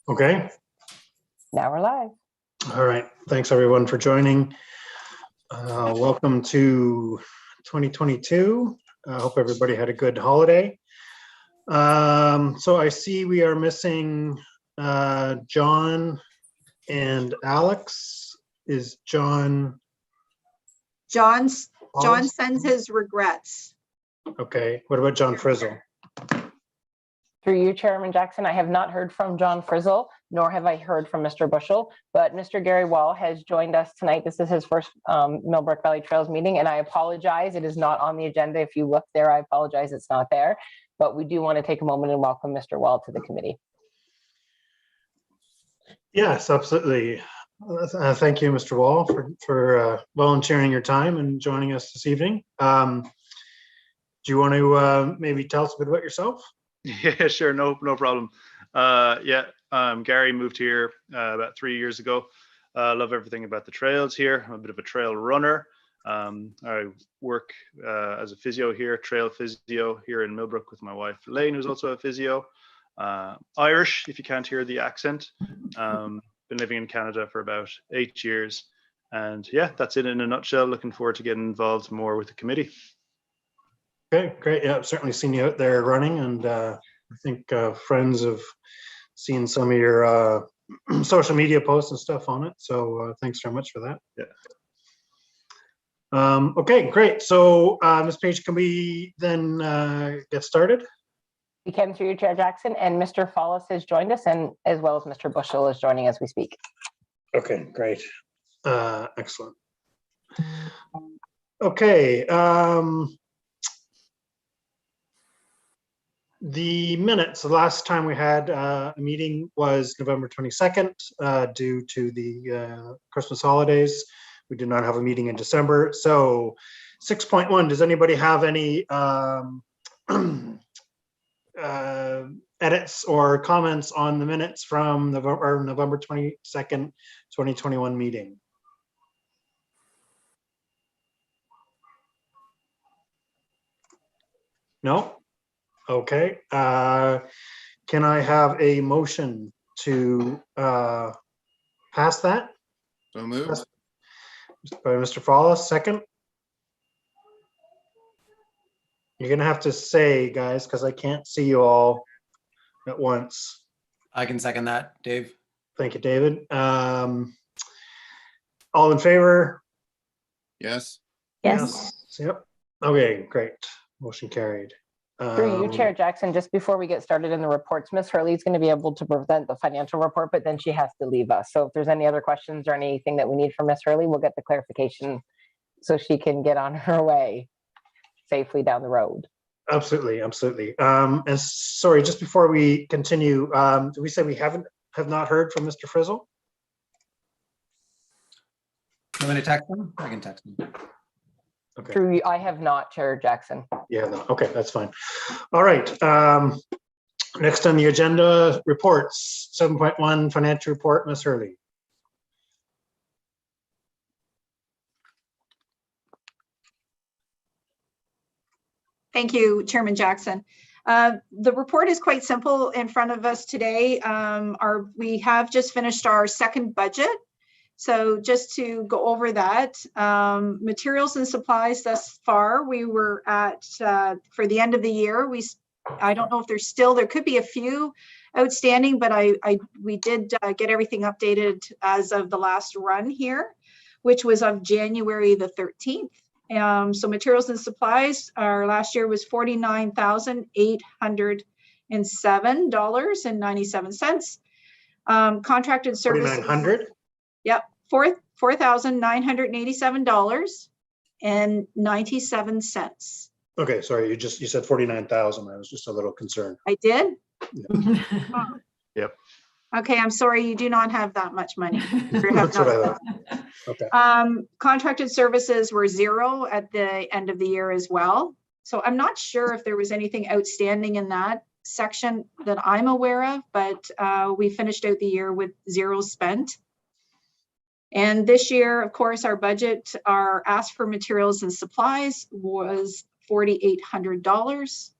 Okay. Now we're live. All right. Thanks everyone for joining. Welcome to 2022. I hope everybody had a good holiday. So I see we are missing John and Alex. Is John? John sends his regrets. Okay. What about John Frizzle? Through you, Chairman Jackson, I have not heard from John Frizzle, nor have I heard from Mr. Bushell, but Mr. Gary Wall has joined us tonight. This is his first Millbrook Valley Trails meeting, and I apologize. It is not on the agenda. If you look there, I apologize. It's not there, but we do want to take a moment and welcome Mr. Wall to the committee. Yes, absolutely. Thank you, Mr. Wall, for volunteering your time and joining us this evening. Do you want to maybe tell us a bit about yourself? Yeah, sure. No problem. Gary, moved here about 3 years ago. Love everything about the trails here. I'm a bit of a trail runner. I work as a physio here, trail physio here in Millbrook with my wife, Elaine, who's also a physio. Irish, if you can't hear the accent. Been living in Canada for about 8 years. And yeah, that's it in a nutshell. Looking forward to getting involved more with the committee. Okay, great. Yeah, I've certainly seen you out there running, and I think friends have seen some of your social media posts and stuff on it. So thanks very much for that. Yeah. Okay, great. So Ms. Page, can we then get started? We can through you, Chair Jackson, and Mr. Follis has joined us, and as well as Mr. Bushell is joining as we speak. Okay, great. Excellent. Okay. The minutes, the last time we had a meeting was November 22nd due to the Christmas holidays. We did not have a meeting in December. So 6.1, does anybody have any edits or comments on the minutes from November 22nd, 2021 meeting? No? Okay, can I have a motion to pass that? So moved. By Mr. Follis, second. You're gonna have to say, guys, because I can't see you all at once. I can second that, Dave. Thank you, David. All in favor? Yes. Yes. Yep. Okay, great. Motion carried. Through you, Chair Jackson, just before we get started in the reports, Ms. Hurley is going to be able to present the financial report, but then she has to leave us. So if there's any other questions or anything that we need from Ms. Hurley, we'll get the clarification so she can get on her way safely down the road. Absolutely, absolutely. And sorry, just before we continue, did we say we have not heard from Mr. Frizzle? You want me to text him? I can text him. Okay. Through you, I have not, Chair Jackson. Yeah, no, okay, that's fine. All right. Next on the agenda, reports. 7.1 financial report, Ms. Hurley. Thank you, Chairman Jackson. The report is quite simple in front of us today. We have just finished our second budget. So just to go over that, materials and supplies thus far, we were at, for the end of the year, I don't know if there could be a few outstanding, but we did get everything updated as of the last run here, which was of January the 13th. So materials and supplies, our last year was $49,807.97. Contracted services. 4,900? Yep, $4,987.97. Okay, sorry, you said 49,000. I was just a little concerned. I did? Yeah. Yep. Okay, I'm sorry, you do not have that much money. That's what I thought. Okay. Contracted services were zero at the end of the year as well. So I'm not sure if there was anything outstanding in that section that I'm aware of, but we finished out the year with zero spent. And this year, of course, our budget, our ask for materials and supplies was $4,800.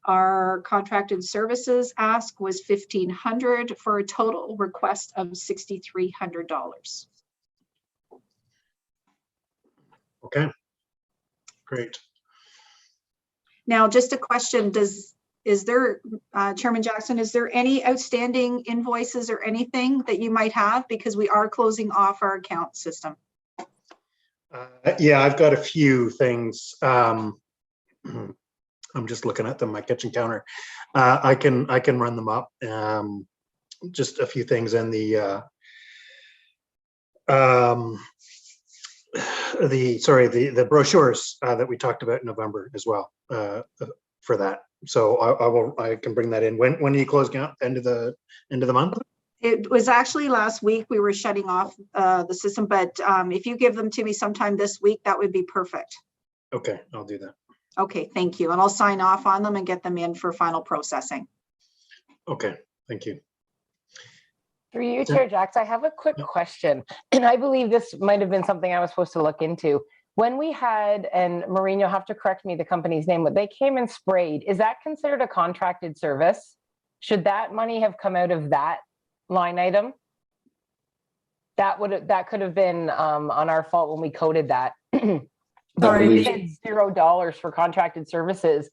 Our contracted services ask was $1,500 for a total request of $6,300. Okay, great. Now, just a question, is there, Chairman Jackson, is there any outstanding invoices or anything that you might have? Because we are closing off our account system. Yeah, I've got a few things. I'm just looking at them, my kitchen counter. I can run them up. Just a few things in the brochures that we talked about in November as well for that. So I can bring that in. When are you closing out? End of the month? It was actually last week we were shutting off the system, but if you give them to me sometime this week, that would be perfect. Okay, I'll do that. Okay, thank you. And I'll sign off on them and get them in for final processing. Okay, thank you. Through you, Chair Jax, I have a quick question, and I believe this might have been something I was supposed to look into. When we had, and Maureen, you'll have to correct me the company's name, but they came and sprayed. Is that considered a contracted service? Should that money have come out of that line item? That could have been on our fault when we coded that. Sorry, we said $0 for contracted services.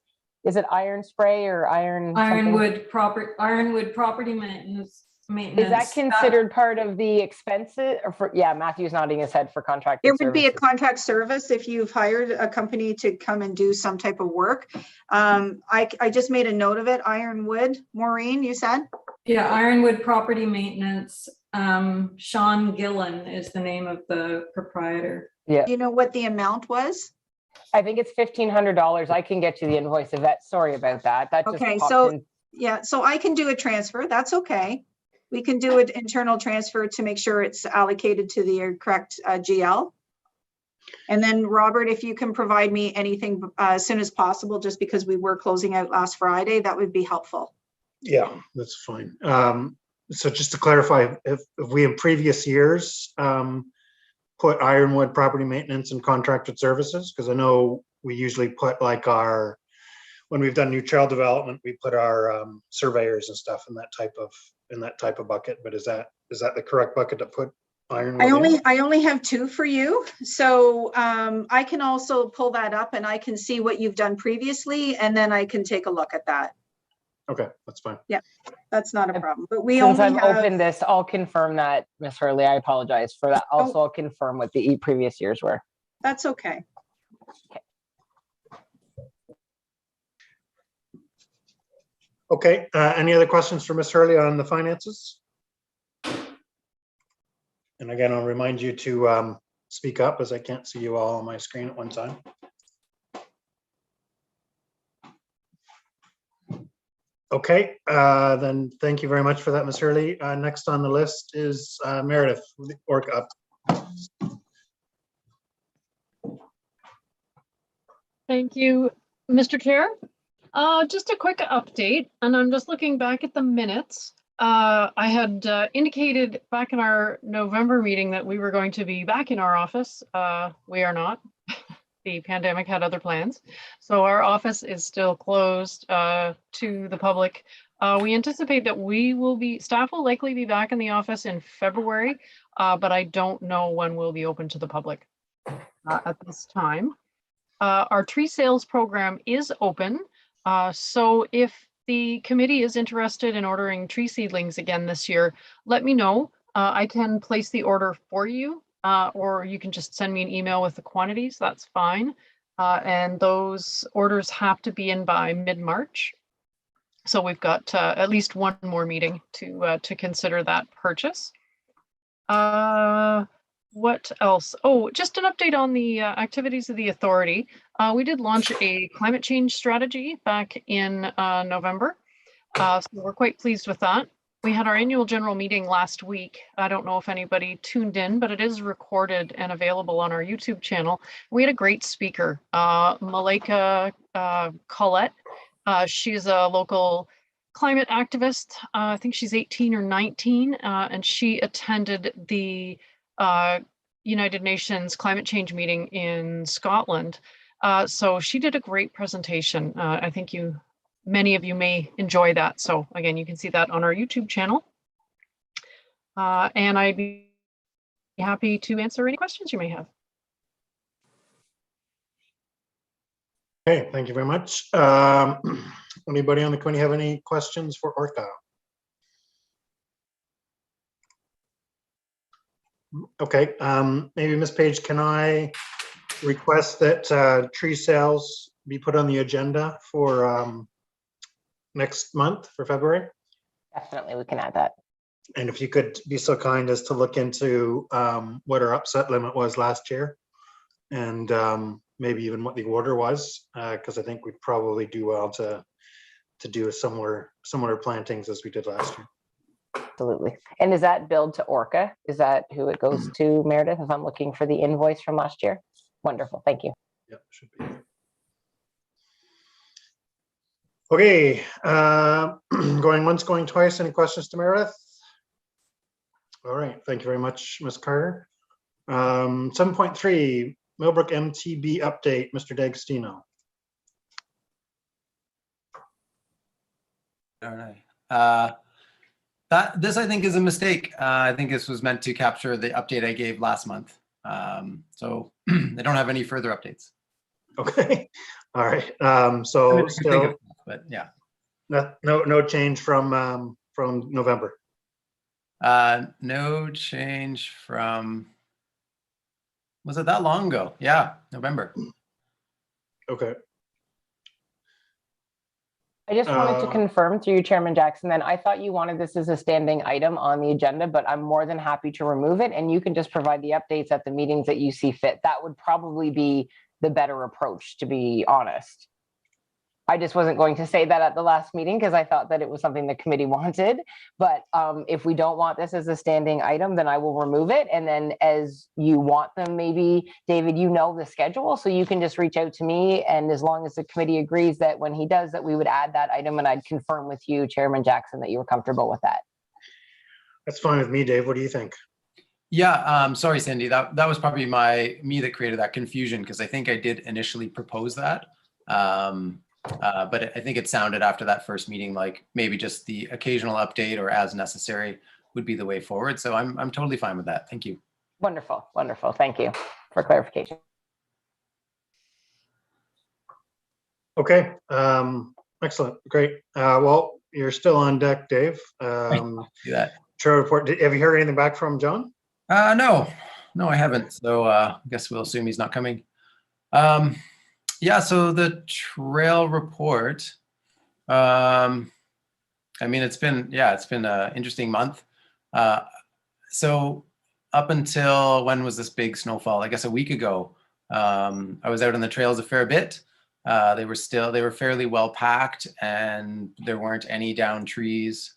Is it iron spray or Ironwood property maintenance? Is that considered part of the expenses? Or Matthew's nodding his head for contracted services. It would be a contract service if you've hired a company to come and do some type of work. I just made a note of it. Ironwood, Maureen, you said? Yeah, Ironwood property maintenance. Sean Gillen is the name of the proprietor. Yeah. Do you know what the amount was? I think it's $1,500. I can get you the invoice of that. Sorry about that. That just okay. popped So in. Yeah, so I can do a transfer. That's okay. We can do an internal transfer to make sure it's allocated to the correct GL. And then Robert, if you can provide me anything as soon as possible, just because we were closing out last Friday, that would be helpful. Yeah, that's fine. So just to clarify, if we in previous years put Ironwood property maintenance and contracted services, because I know we usually put like when we've done new child development, we put our surveyors and stuff in that type of bucket. But is that the correct bucket to put Ironwood? I only have two for you, so I can also pull that up and I can see what you've done previously, and then I can take a look at that. Okay, that's fine. Yeah, that's not a problem. But we Since only I've opened this, I'll confirm that, Ms. Hurley. I apologize for that. Also, I'll confirm what the previous years were. That's okay. Okay, any other questions for Ms. Hurley on the finances? And again, I'll remind you to speak up, as I can't see you all on my screen at one time. Okay, then thank you very much for that, Ms. Hurley. Next on the list is Meredith, Org Up. Thank you, Mr. Chair. Just a quick update, and I'm just looking back at the minutes. I had indicated back in our November meeting that we were going to be back in our office. We are not. The pandemic had other plans. So our office is still closed to the public. We anticipate that staff will likely be back in the office in February, but I don't know when we'll be open to the public at this time. Our tree sales program is open. So if the committee is interested in ordering tree seedlings again this year, let me know. I can place the order for you, or you can just send me an email with the quantities. That's fine. And those orders have to be in by mid-March. So we've got at least one more meeting to consider that purchase. What else? Oh, just an update on the activities of the authority. We did launch a climate change strategy back in November. So we're quite pleased with that. We had our annual general meeting last week. I don't know if anybody tuned in, but it is recorded and available on our YouTube channel. We had a great speaker, Malika Collette. She's a local climate activist. I think she's 18 or 19, and she attended the United Nations climate change meeting in Scotland. So she did a great presentation. I think you many of you may enjoy that. So again, you can see that on our YouTube channel. And I'd be happy to answer any questions you may have. Okay, thank you very much. Anybody on the committee have any questions for Orca? Okay, maybe Ms. Page, can I request that tree sales be put on the agenda for next month, for February? Definitely, we can add that. And if you could be so kind as to look into what our upset limit was last year, and maybe even what the order was, because I think we'd probably do well to do a similar plantings as we did last year. Absolutely. And is that billed to Orca? Is that who it goes to, Meredith, if I'm looking for the invoice from last year? Wonderful, thank you. Yep, should be. Okay, going once, going twice. Any questions to Meredith? All right, thank you very much, Ms. Carter. 7.3, Millbrook Mtb update, Mr. D'Agostino. All right. This I think is a mistake. I think this was meant to capture the update I gave last month. So I don't have any further updates. Okay, all right. I mean, So I can think still of, but yeah. no change from November. No change from, was it that long ago? Yeah, November. Okay. I just wanted to confirm through you, Chairman Jackson, then I thought you wanted this as a standing item on the agenda, but I'm more than happy to remove it, and you can just provide the updates at the meetings that you see fit. That would probably be the better approach, to be honest. I just wasn't going to say that at the last meeting because I thought that it was something the committee wanted. But if we don't want this as a standing item, then I will remove it. And then as you want them, maybe, David, you know the schedule, so you can just reach out to me. And as long as the committee agrees that when he does that, we would add that item, and I'd confirm with you, Chairman Jackson, that you were comfortable with that. That's fine with me, Dave. What do you think? Yeah, sorry, Cindy. That was probably me that created that confusion, because I think I did initially propose that. But I think it sounded after that first meeting like maybe just the occasional update or as necessary would be the way forward. So I'm totally fine with that. Thank you. Wonderful, wonderful. Thank you for clarification. Okay, excellent, great. Well, you're still on deck, Dave. Do that. Trail report. Have you heard anything back from John? No, I haven't. So I guess we'll assume he's not coming. Yeah, so the trail report, I mean, it's been an interesting month. So up until when was this big snowfall? I guess a week ago, I was out on the trails a fair bit. They were fairly well packed, and there weren't any down trees,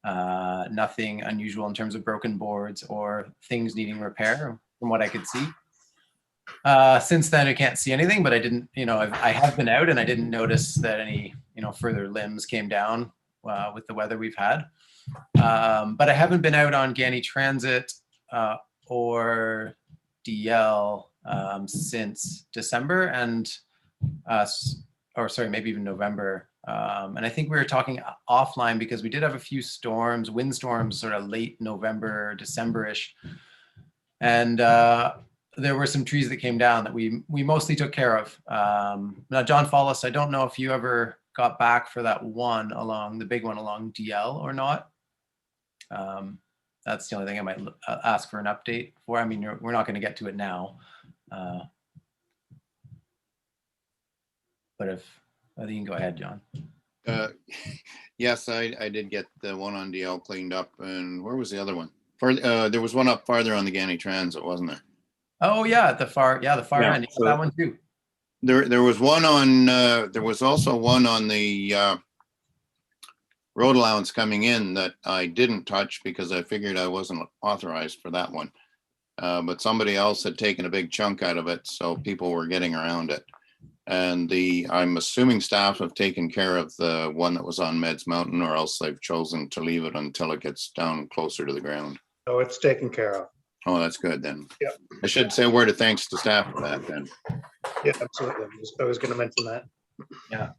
nothing unusual in terms of broken boards or things needing repair from what I could see. Since then, I can't see anything, but I didn't, I have been out and I didn't notice that any, further limbs came down with the weather we've had. But I haven't been out on Ganney Transit or DL since December maybe even November. And I think we were talking offline because we did have a few storms, windstorms, sort of late November, December-ish. And there were some trees that came down that we mostly took care of. Now, John Follis, I don't know if you ever got back for that one the big one along DL or not. That's the only thing I might ask for an update for. I mean, we're not going to get to it now. But I think you can go ahead, John. Yes, I did get the one on DL cleaned up. And where was the other one? There was one up farther on the Ganney Transit, wasn't there? Oh yeah, the far end. So that one too. There was one on. There was also one on the road allowance coming in that I didn't touch because I figured I wasn't authorized for that one. But somebody else had taken a big chunk out of it, so people were getting around it. And I'm assuming staff have taken care of the one that was on Meds Mountain, or else they've chosen to leave it until it gets down closer to the ground. Oh, it's taken care of. Oh, that's good then. Yeah. I should say a word of thanks to staff for that then. Yeah, absolutely. I was going to mention that. Yeah.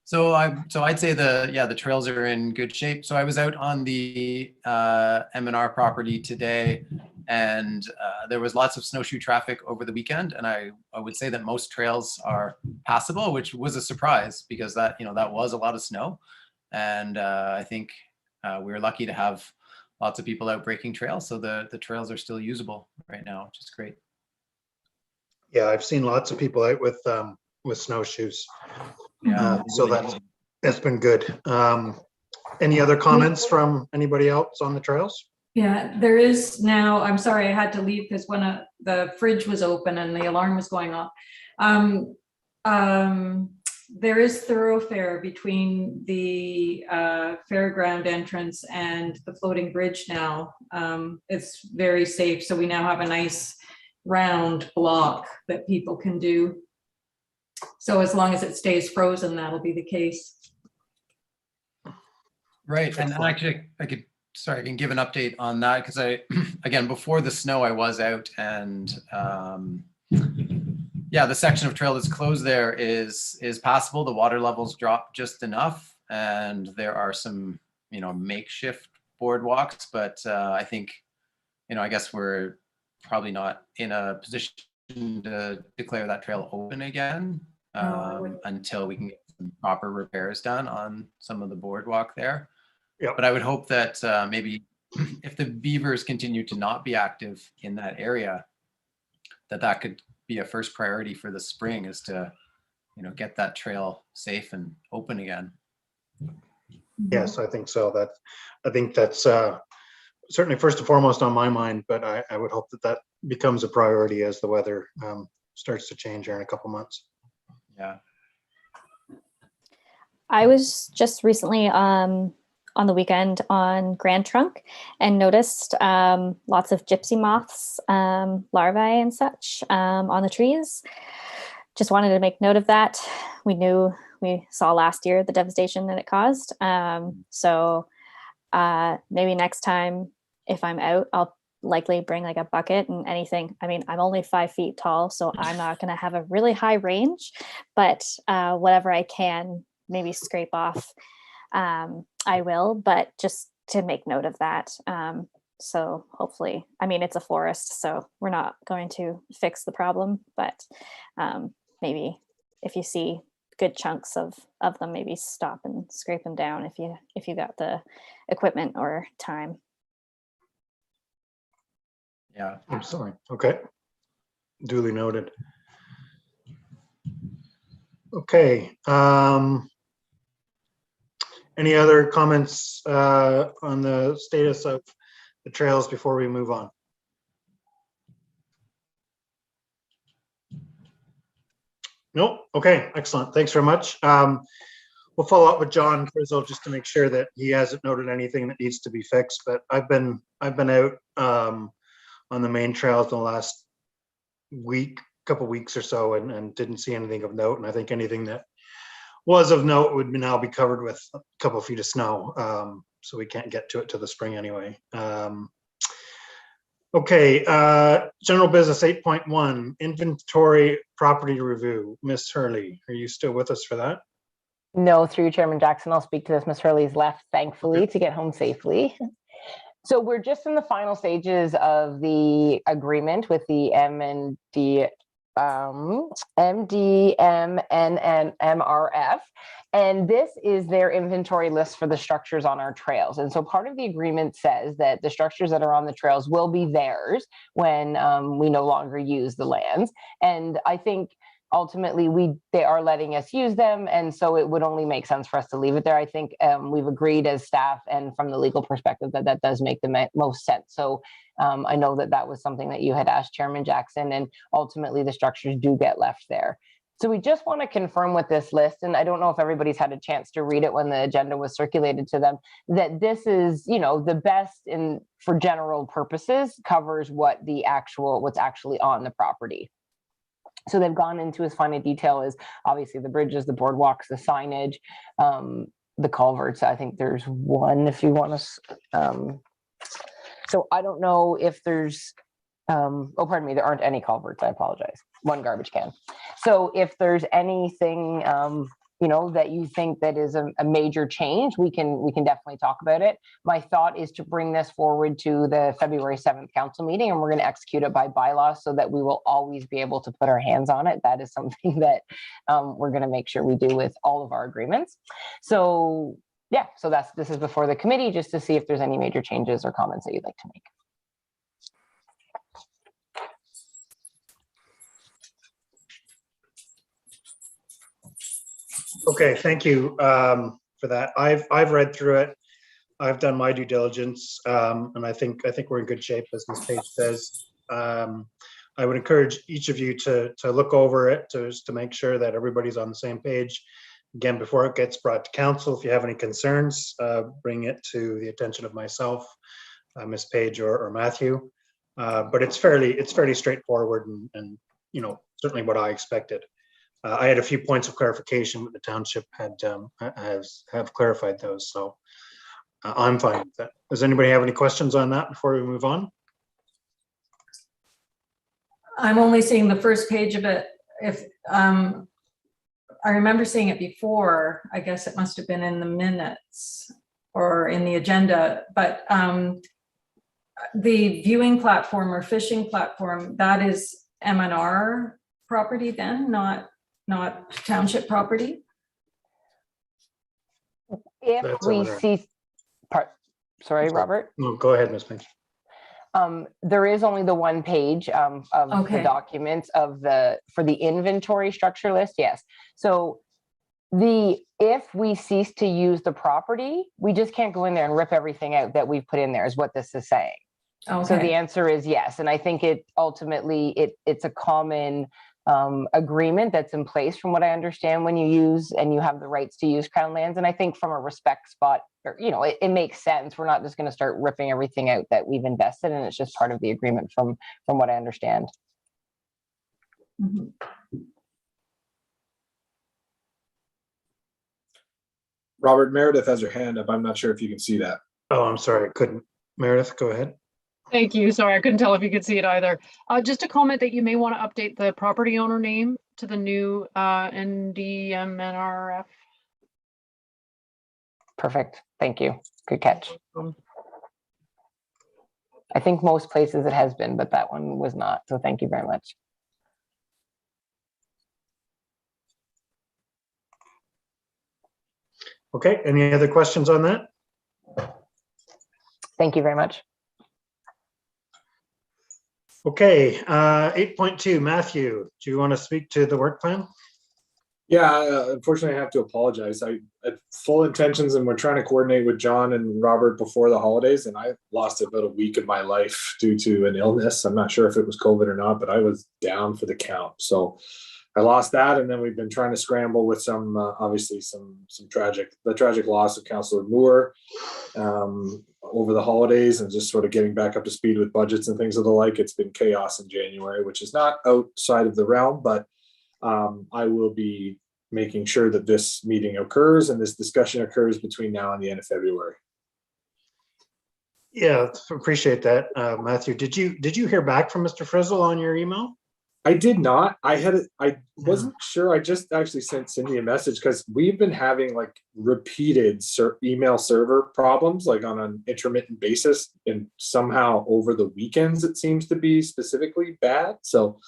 So I'd say the trails are in good shape. So I was out on the M&R property today, and there was lots of snowshoe traffic over the weekend, and I would say that most trails are passable, which was a surprise because that was a lot of snow, and I think we were lucky to have lots of people out breaking trails, so the trails are still usable right now, which is great. Yeah, I've seen lots of people out with snowshoes. Yeah, So that's been good. Any other comments from anybody else on the trails? Yeah, there is now, I'm sorry, I had to leave because the fridge was open and the alarm was going off. There is thoroughfare between the fairground entrance and the floating bridge now. It's very safe. So we now have a nice round block that people can do. So as long as it stays frozen, that'll be the case. Right, and actually I can give an update on that because again, before the snow, I was out, and yeah, the section of trail that's closed there is passable. The water levels dropped just enough, and there are some makeshift boardwalks, but I think I guess we're probably not in a position to declare that trail open again until we can get some proper repairs done on some of the boardwalk there. Yep. But I would hope that maybe if the beavers continue to not be active in that area, that could be a first priority for the spring, is to get that trail safe and open again. Yes, I think so. I think that's certainly first and foremost on my mind, but I would hope that becomes a priority as the weather starts to change here in a couple months. Yeah. I was just recently on the weekend on Grand Trunk and noticed lots of gypsy moths, larvae and such on the trees. Just wanted to make note of that. We saw last year the devastation that it caused. So maybe next time if I'm out, I'll likely bring like a bucket and anything. I mean, I'm only 5 feet tall, so I'm not going to have a really high range, but whatever I can maybe scrape off, I will, but just to make note of that. So hopefully, I mean, it's a forest, so we're not going to fix the problem, but maybe if you see good chunks of them, maybe stop and scrape them down if you got the equipment or time. Yeah. Excellent. Okay. Duly noted. Okay. Any other comments on the status of the trails before we move on? Nope. Okay. Excellent. Thanks very much. We'll follow up with John Frizzle just to make sure that he hasn't noted anything that needs to be fixed. But I've been out on the main trails in the last couple weeks or so, and didn't see anything of note. And I think anything that was of note would now be covered with a couple of feet of snow. So we can't get to it till the spring anyway. Okay, general business 8.1, inventory property review. Miss Hurley, are you still with us for that? No, through Chairman Jackson, I'll speak to this. Miss Hurley's left, thankfully, to get home safely. So we're just in the final stages of the agreement with the MDMNNMRF, and this is their inventory list for the structures on our trails. And so part of the agreement says that the structures that are on the trails will be theirs when we no longer use the lands. And I think ultimately they are letting us use them, and so it would only make sense for us to leave it there. I think we've agreed as staff and from the legal perspective that does make the most sense. So I know that was something that you had asked Chairman Jackson, and ultimately the structures do get left there. So we just want to confirm with this list, and I don't know if everybody's had a chance to read it when the agenda was circulated to them, that this is, the best for general purposes, covers what's actually on the property. So they've gone into as fine a detail as obviously the bridges, the boardwalks, the signage, the culverts. I think there's one if you want to. So I don't know if there's, pardon me, there aren't any culverts. I apologize. One garbage can. So if there's anything that you think that is a major change, we can definitely talk about it. My thought is to bring this forward to the February 7th council meeting, and we're going to execute it by bylaw so that we will always be able to put our hands on it. That is something that we're going to make sure we do with all of our agreements. So yeah, so this is before the committee, just to see if there's any major changes or comments that you'd like to make. Okay, thank you for that. I've read through it. I've done my due diligence, and I think we're in good shape, as Ms. Page says. I would encourage each of you to look over it to make sure that everybody's on the same page. Again, before it gets brought to council, if you have any concerns, bring it to the attention of myself, Ms. Page, or Matthew. But it's fairly straightforward, and certainly what I expected. I had a few points of clarification, but the township have clarified those, so I'm fine with that. Does anybody have any questions on that before we move on? I'm only seeing the first page of it. If I remember seeing it before, I guess it must have been in the minutes or in the agenda, but the viewing platform or fishing platform, that is M&R property then, not township property? If That's we over see sorry, Robert. No, go ahead, Ms. Page. There is only the one page of Okay. the documents for the inventory structure list. Yes. So if we cease to use the property, we just can't go in there and rip everything out that we've put in there, is what this is saying. Okay. So the answer is yes. And I think it's a common agreement that's in place, from what I understand, when you use and you have the rights to use Crown lands. And I think from a respect spot, it makes sense. We're not just going to start ripping everything out that we've invested in. It's just part of the agreement from what I understand. Mhm. Robert, Meredith has her hand up. I'm not sure if you can see that. Oh, I'm sorry, I couldn't. Meredith, go ahead. Thank you. Sorry, I couldn't tell if you could see it either. Just a comment that you may want to update the property owner name to the new NDMNRF. Perfect. Thank you. Good catch. I think most places it has been, but that one was not. So thank you very much. Okay, any other questions on that? Thank you very much. Okay, 8.2, Matthew, do you want to speak to the work plan? Yeah, unfortunately, I have to apologize. I had full intentions, and we're trying to coordinate with John and Robert before the holidays, and I lost about a week of my life due to an illness. I'm not sure if it was COVID or not, but I was down for the count. So I lost that, and then we've been trying to scramble with some, obviously, the tragic loss of Councillor Moore over the holidays, and just sort of getting back up to speed with budgets and things of the like. It's been chaos in January, which is not outside of the realm, but I will be making sure that this meeting occurs and this discussion occurs between now and the end of February. Yeah, appreciate that, Matthew. Did you hear back from Mr. Frizzle on your email? I did not. I wasn't sure. I just actually sent Cindy a message because we've been having like repeated email server problems, like on an intermittent basis, and somehow over the weekends it seems to be specifically bad. So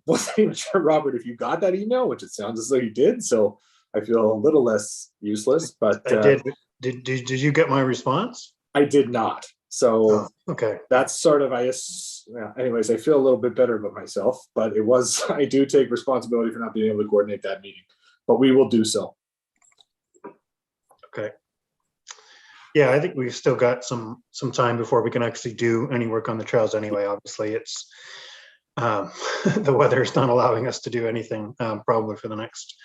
wasn't even sure, Robert, if you got that email, which it sounds as though you did. So I feel a little less useless, but I did. Did you get my response? I did not. So okay, that's sort of, anyways, I feel a little bit better about myself, but I do take responsibility for not being able to coordinate that meeting, but we will do so. Okay. Yeah, I think we've still got some time before we can actually do any work on the trails anyway. Obviously, it's the weather is not allowing us to do anything probably for the next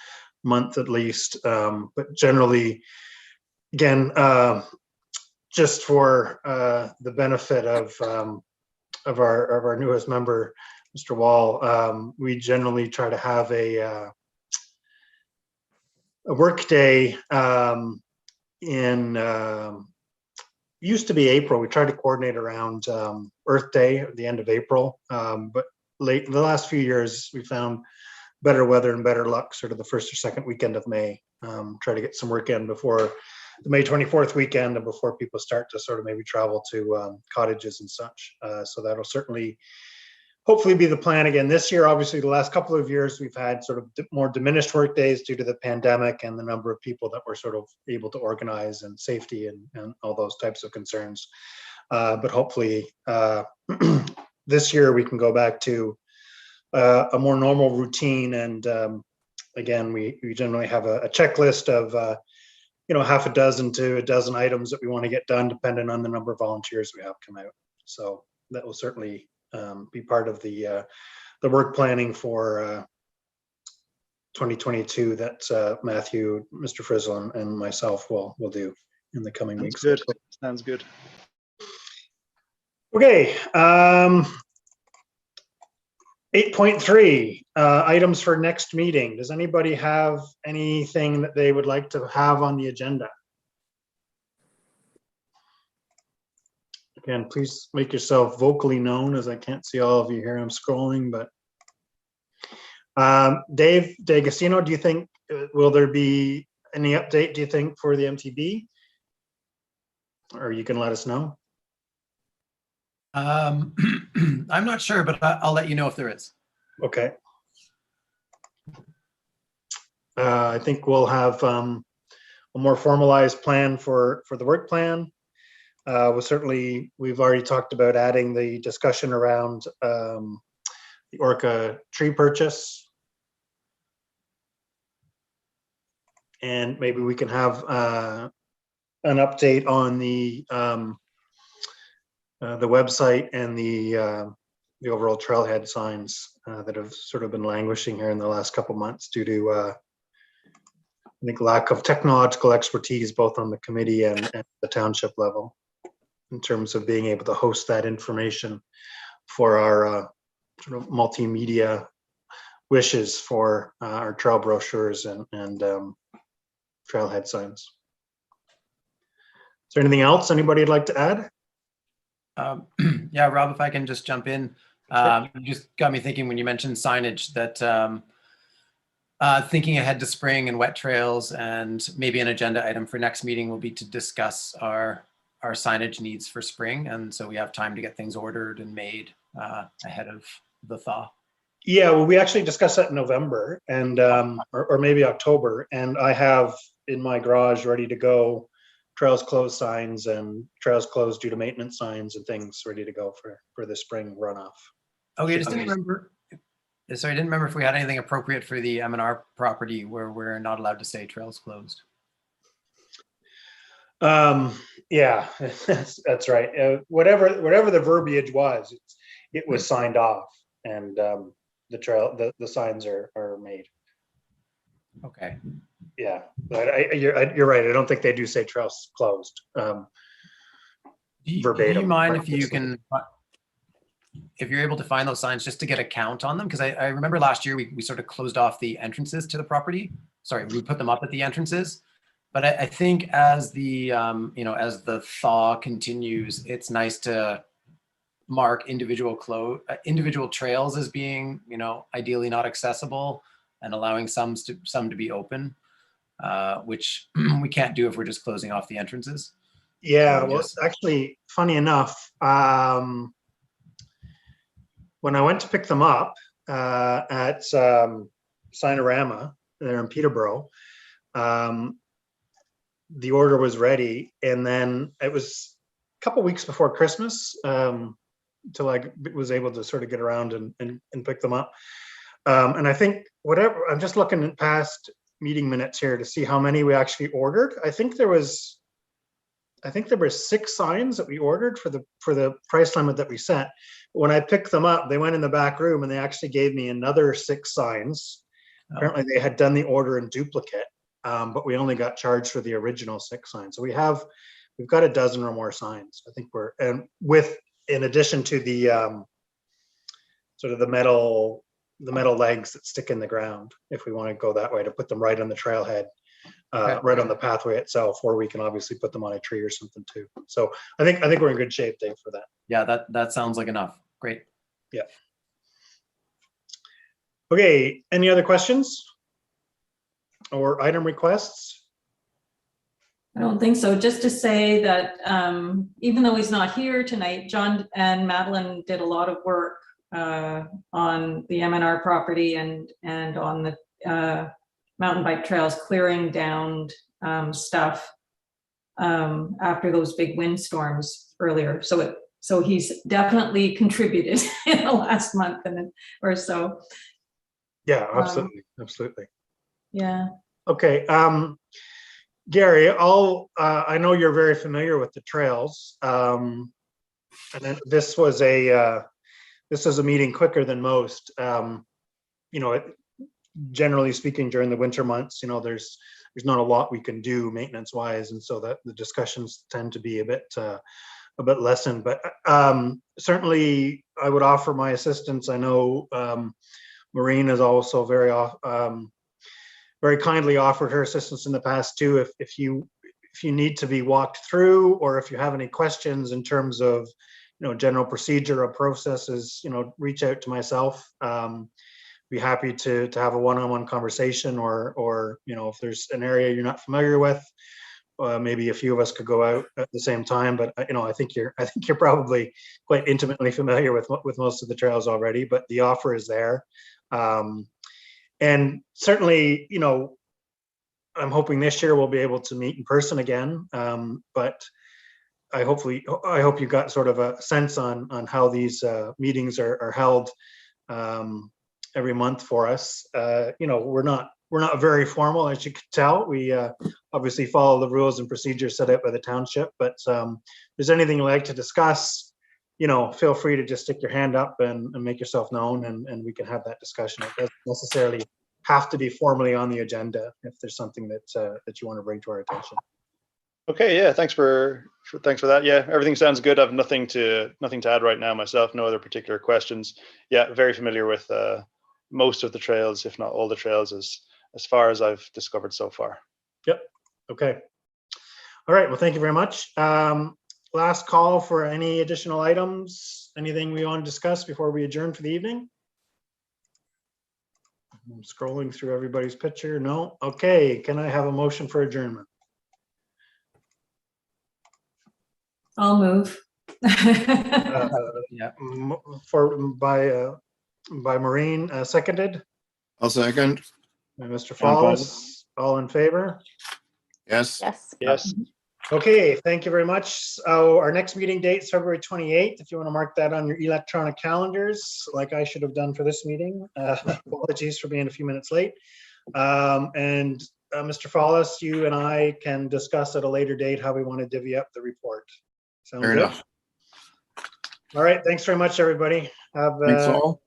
month at least. But generally, again, just for the benefit of our newest member, Mr. Wall, we generally try to have a work day in used to be April. We tried to coordinate around Earth Day at the end of April, but the last few years we found better weather and better luck, sort of the first or second weekend of May. Try to get some work in before the May 24th weekend and before people start to sort of maybe travel to cottages and such. So that'll certainly hopefully be the plan again this year. Obviously, the last couple of years we've had sort of more diminished work days due to the pandemic and the number of people that were sort of able to organize and safety and all those types of concerns. But hopefully this year we can go back to a more normal routine. And again, we generally have a checklist of half a dozen to a dozen items that we want to get done, depending on the number of volunteers we have come out. So that will certainly be part of the work planning for 2022 that Matthew, Mr. Frizzle, and myself will do in the coming weeks. Good. Sounds good. Okay. 8.3 items for next meeting. Does anybody have anything that they would like to have on the agenda? Again, please make yourself vocally known, as I can't see all of you here. I'm scrolling, but Dave D'Agostino, do you think, will there be any update, do you think, for the MTB? Or you can let us know. I'm not sure, but I'll let you know if there is. Okay. I think we'll have a more formalized plan for the work plan. We've already talked about adding the discussion around the orca tree purchase. And maybe we can have an update on the website and the overall trailhead signs that have sort of been languishing here in the last couple months due to I think lack of technological expertise both on the committee and the township level in terms of being able to host that information for our sort of multimedia wishes for our trail brochures and trailhead signs. Is there anything else anybody would like to add? Yeah, Rob, if I can just jump in. You just got me thinking when you mentioned signage that thinking ahead to spring and wet trails, and maybe an agenda item for next meeting will be to discuss our signage needs for spring. And so we have time to get things ordered and made ahead of the thaw. Yeah, well, we actually discussed that in November and or maybe October, and I have in my garage ready to go trails closed signs and trails closed due to maintenance signs and things ready to go for the spring runoff. Okay, I just didn't remember. Sorry, I didn't remember if we had anything appropriate for the M&R property where we're not allowed to say trails closed. Yeah, that's right. Whatever the verbiage was, it was signed off, and the signs are made. Okay. Yeah, but you're right. I don't think they do say trails closed. Verbatim. Do you mind if you can, if you're able to find those signs just to get a count on them? Because I remember last year we sort of closed off the entrances to the property. Sorry, we put them up at the entrances. But I think as the as the thaw continues, it's nice to mark individual trails as being ideally not accessible and allowing some to be open, which we can't do if we're just closing off the entrances. Yeah, well, actually, funny enough, when I went to pick them up at Sinorama there in Peterborough, the order was ready, and then it was a couple weeks before Christmas till I was able to sort of get around and pick them up. And I think I'm just looking at past meeting minutes here to see how many we actually ordered. I think there were 6 signs that we ordered for the price limit that we set. When I picked them up, they went in the back room and they actually gave me another 6 signs. Oh. Apparently they had done the order in duplicate, but we only got charged for the original 6 signs. So we've got a dozen or more signs. I think in addition to the sort of the metal legs that stick in the ground, if we want to go that way, to put them right on the trailhead. Right on the pathway itself, or we can obviously put them on a tree or something too. So I think we're in good shape, Dave, for that. Yeah, that sounds like enough. Great. Yeah. Okay, any other questions or item requests? I don't think so. Just to say that even though he's not here tonight, John and Madeline did a lot of work on the MNR property and on the mountain bike trails, clearing down stuff after those big windstorms earlier. So he's definitely contributed in the last month or so. Yeah, absolutely, absolutely. Yeah. Okay, Gary, I know you're very familiar with the trails, and then this was a meeting quicker than most. Generally speaking, during the winter months, there's not a lot we can do maintenance wise, and so that the discussions tend to be a bit lessened. But certainly, I would offer my assistance. I know Maureen has also very kindly offered her assistance in the past too. If you need to be walked through, or if you have any questions in terms of general procedure or processes, reach out to myself. Be happy to have a one-on-one conversation, or if there's an area you're not familiar with, maybe a few of us could go out at the same time. But I think you're probably quite intimately familiar with most of the trails already. But the offer is there. And certainly, I'm hoping this year we'll be able to meet in person again. But I hope you got sort of a sense on how these meetings are held every month for us. We're not very formal, as you can tell. We obviously follow the rules and procedures set out by the township. But if there's anything you'd like to discuss, feel free to just stick your hand up and make yourself known, and we can have that discussion. It doesn't necessarily have to be formally on the agenda if there's something that you want to bring to our attention. Okay, yeah, thanks for that. Yeah, everything sounds good. I have nothing to add right now myself. No other particular questions. Yeah, very familiar with most of the trails, if not all the trails, as far as I've discovered so far. Yep. Okay. All right. Well, thank you very much. Last call for any additional items. Anything we want to discuss before we adjourn for the evening? I'm scrolling through everybody's picture. No. Okay. Can I have a motion for adjournment? I'll move. Yeah. By Maureen, seconded. I'll second. By Mr. Fallis. All in favor? Yes. Yes. Yes. Okay, thank you very much. So our next meeting date is February 28th. If you want to mark that on your electronic calendars, like I should have done for this meeting. Apologies for being a few minutes late. And Mr. Fallis, you and I can discuss at a later date how we want to divvy up the report. Sound Fair good? enough. All right, thanks very much, everybody. Thanks all.